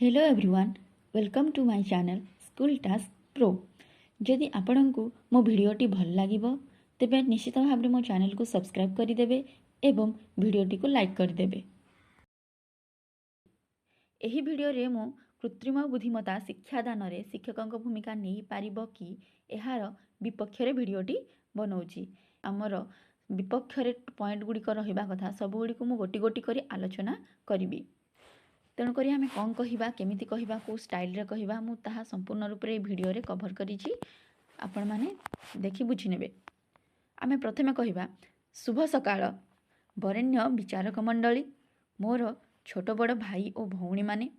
Hello everyone, welcome to my channel school task pro. जदि आपंक मो भिडटी भल लगे तेब निश्चित भाव में मो चैनल को सब्सक्राइब करदे एवं भिडटी को लाइक करदे। एही भिडियो रे मो कृत्रिम बुद्धिमत्ता शिक्षादान रे शिक्षकों भूमिका नहीं पारिबो कि एहार विपक्ष रे भिडियोटी बनाऊँगी। आमर विपक्ष रे पॉइंट गुड़िक रहा कथा सब गुड़िक मु गोटी गोटी करी आलोचना करी। तेणुक आम कौन कहवा केमिति कहवा कौ स्टाइल रे कहवा मु ताहा संपूर्ण रूप से भिडियो रे कभर करिछि। आपण माने देखि बुझि नेबे। आमे प्रथमे कहवा शुभ सकाळ बरेण्य विचारक मंडली, मोर छोट बड़ भाई और भौणी माने,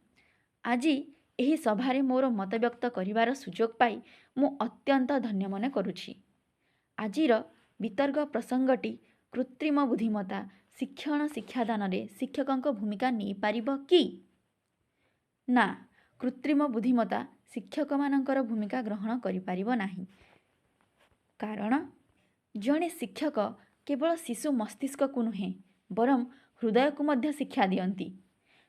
आज एही सभारे मोर मत व्यक्त करिवार सुजोग पाई मु अत्यंत धन्य मन करुछि। आजिर वितर्क प्रसंगटी कृत्रिम बुद्धिमत्ता शिक्षण शिक्षादान रे शिक्षकों भूमिका नहीं पारिबो कि ना, कृत्रिम बुद्धिमत्ता शिक्षक मानकर भूमिका ग्रहण करि पारिबो नाही। कारण जड़े शिक्षक केवल शिशु मस्तिष्क को नुहे बरं हृदय को मध्य शिक्षा दियंती।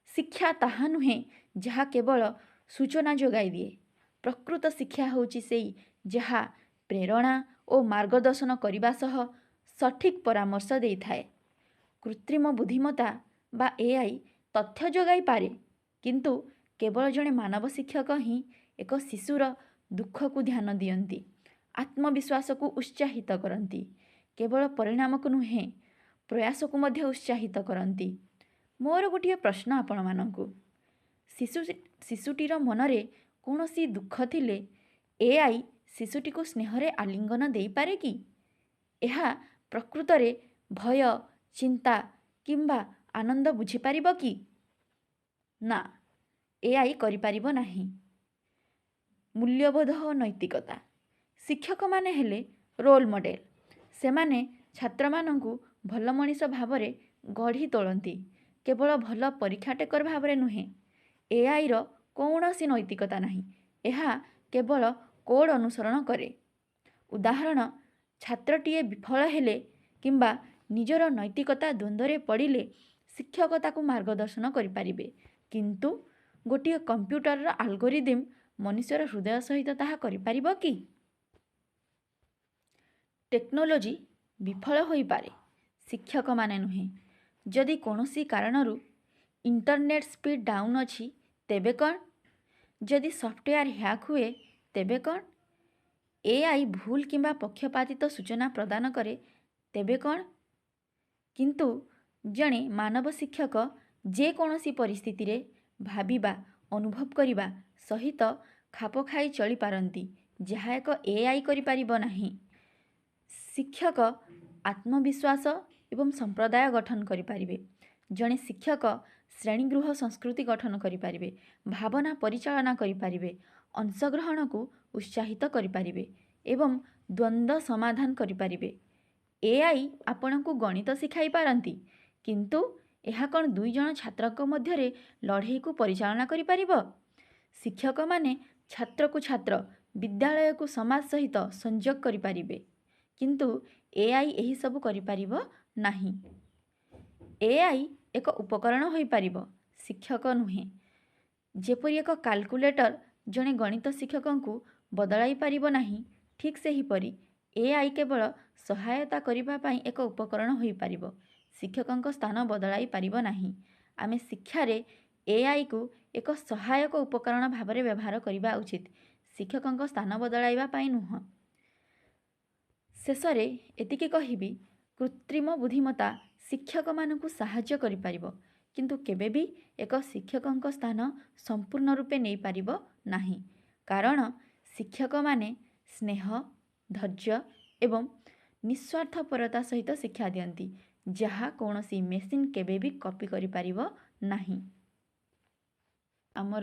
शिक्षा ताहा नुहे जहा केवल सूचना जोगाई दिए। प्रकृत शिक्षा होची सेई जहा प्रेरणा और मार्गदर्शन करने सह सठिक परामर्श दे थाए। कृत्रिम बुद्धिमत्ता बा एआई तथ्य जोगाई पारे, किंतु केवल जड़े मानव शिक्षक ही एक शिशुर दुख को ध्यान दियंती, आत्मविश्वास को उत्साहित करती, केवल परिणाम को नुहे प्रयास को मध्य उत्साहित करती। मोर गोटे प्रश्न आपण मानकु, शिशुटीर मनरे कौन सी दुख थिले एआई शिशुटी को स्नेहरे आलिंगन दे पारे कि? एहा प्रकृत रे भय चिंता किंबा आनंद बुझी पारिबो कि? ना, एआई करि पारिबो नाही। मूल्यबोध और नैतिकता शिक्षक माने हेले रोल मॉडल। से माने छात्र मानंकु भल मनीष भावरे गढ़ी तोलंती, केवल भल परीक्षा टेकर भावरे नुहे। एआई रो कौनसी नैतिकता नाही, एहा केवल कोड अनुसरण करे। उदाहरण, छात्रटीए विफल हेले किंबा निजर नैतिकता द्वंद्वरे पड़िले शिक्षक ताकू मार्गदर्शन करिपारिबे, किंतु गोटे कंप्यूटर आल्गोरिदम मनुष्यर हृदय सहित ताहा करिपारिबो कि? टेक्नोलोजी विफल होई पारे, शिक्षक माने नुहे। जदि कोनोसी कारणरू इंटरनेट स्पीड डाउन अछि तेबे कौन? जदि सॉफ्टवेयर हैक हुए तेबे कौन? एआई भूल किंबा पक्षपातित सूचना प्रदान करे तेबे कौन? किंतु जणे मानव शिक्षक जे कोनोसी परिस्थिति रे भाबिबा अनुभव करिबा सहित खाप खाई चली पारंती, जहा एक एआई करि पारिबो नाही। शिक्षक आत्मविश्वास एवं संप्रदाय गठन करि पारिबे। जणे शिक्षक श्रेणीगृह संस्कृति गठन करि पारिबे, भावना परिचालना करि पारिबे, अंशग्रहण को उत्साहित करि पारिबे एवं द्वंद्व समाधान करि पारिबे। एआई आपनकु गणित शिखाई पारंती, किंतु एहा कौन दुई जन छात्रक मध्यरे लड़ाई को परिचालना करि पारिबो? शिक्षक माने छात्र को छात्र, विद्यालय को समाज सहित संजोग करि पारिबे, किंतु एआई एही सब करि पारिबो नाही। एआई एक उपकरण होई पारिबो, शिक्षक नुहे। जेपरि एक कैलकुलेटर जणे गणित शिक्षकंकु बदलाई पारिबो नाही, ठीक सेही परि एआई केवल सहायता करिबा पई एक उपकरण होई पारिबो, शिक्षकंक स्थान बदलाई पारिबो नाही। आमे शिक्षा रे एआई को एक सहायक उपकरण भावरे व्यवहार करिबा उचित, शिक्षकंक स्थान बदलाइबा पई नुह। शेषरे एतिके कहिबी, कृत्रिम बुद्धिमत्ता शिक्षक मानकु सहाय्य करि पारिबो, किंतु केबे भी एक शिक्षकंक स्थान संपूर्ण रूपे नहीं पारिबो नाही। कारण शिक्षक माने स्नेह, धैर्य एवं निस्वार्थपरता सहित शिक्षा दियंती, जहा कौनसी मेसिन केबे भी कॉपी करि पारिबो नाही। आमर